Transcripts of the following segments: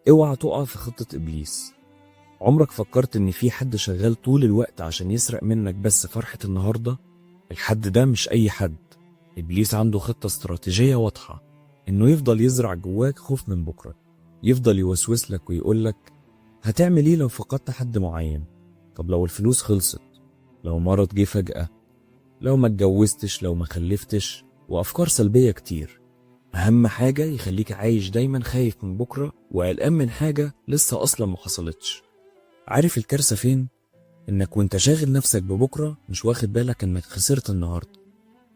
اوعى تقع في خطة إبليس. عمرك فكرت إن في حد شغال طول الوقت عشان يسرق منك بس فرحة النهاردة؟ الحد ده مش أي حد. إبليس عنده خطة استراتيجية واضحة، إنه يفضل يزرع جواك خوف من بكرة، يفضل يوسوس لك ويقولك هتعمل إيه لو فقدت حد معين؟ طب لو الفلوس خلصت؟ لو مرض جه فجأة؟ لو ما اتجوزتش؟ لو ما خلفتش؟ وأفكار سلبية كتير. أهم حاجة يخليك عايش دايما خايف من بكرة وقلقان من حاجة لسه أصلا ما حصلتش. عارف الكارثة فين؟ إنك وإنت شاغل نفسك ببكرة مش واخد بالك إنك خسرت النهاردة.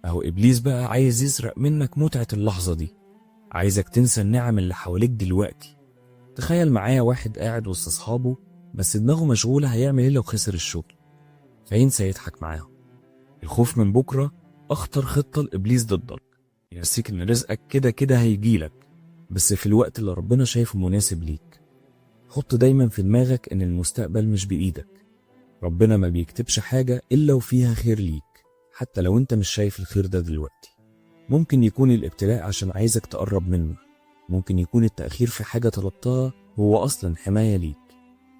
أهو إبليس بقى عايز يسرق منك متعة اللحظة دي، عايزك تنسى النعم اللي حواليك دلوقتي. تخيل معايا واحد قاعد وسط أصحابه بس دماغه مشغولة هيعمل إيه لو خسر الشغل، فينسى يضحك معاهم. الخوف من بكرة أخطر خطة لإبليس ضدك، ينسيك إن رزقك كده كده هيجيلك بس في الوقت اللي ربنا شايفه مناسب ليك. حط دايما في دماغك إن المستقبل مش بإيدك، ربنا ما بيكتبش حاجة إلا وفيها خير ليك، حتى لو أنت مش شايف الخير ده دلوقتي. ممكن يكون الابتلاء عشان عايزك تقرب منه، ممكن يكون التأخير في حاجة طلبتها هو أصلا حماية ليك،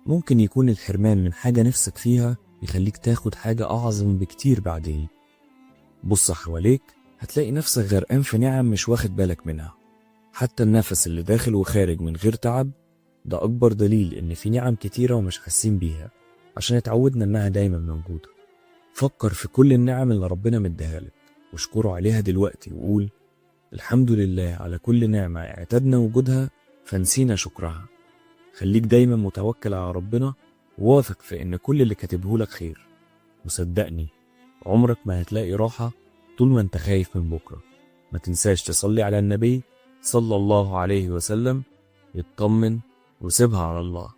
ممكن يكون الحرمان من حاجة نفسك فيها يخليك تاخد حاجة أعظم بكتير بعدين. بص حواليك هتلاقي نفسك غرقان في نعم مش واخد بالك منها. حتى النفس اللي داخل وخارج من غير تعب ده أكبر دليل إن في نعم كتيرة ومش حاسين بيها، عشان اتعودنا إنها دايما موجودة. فكر في كل النعم اللي ربنا مديها لك واشكره عليها دلوقتي وقول الحمد لله على كل نعمة اعتدنا وجودها فنسينا شكرها. خليك دايما متوكل على ربنا وواثق في إن كل اللي كاتبه لك خير، وصدقني عمرك ما هتلاقي راحة طول ما انت خايف من بكرة. ما تنساش تصلي على النبي صلى الله عليه وسلم، يطمن وسيبها على الله.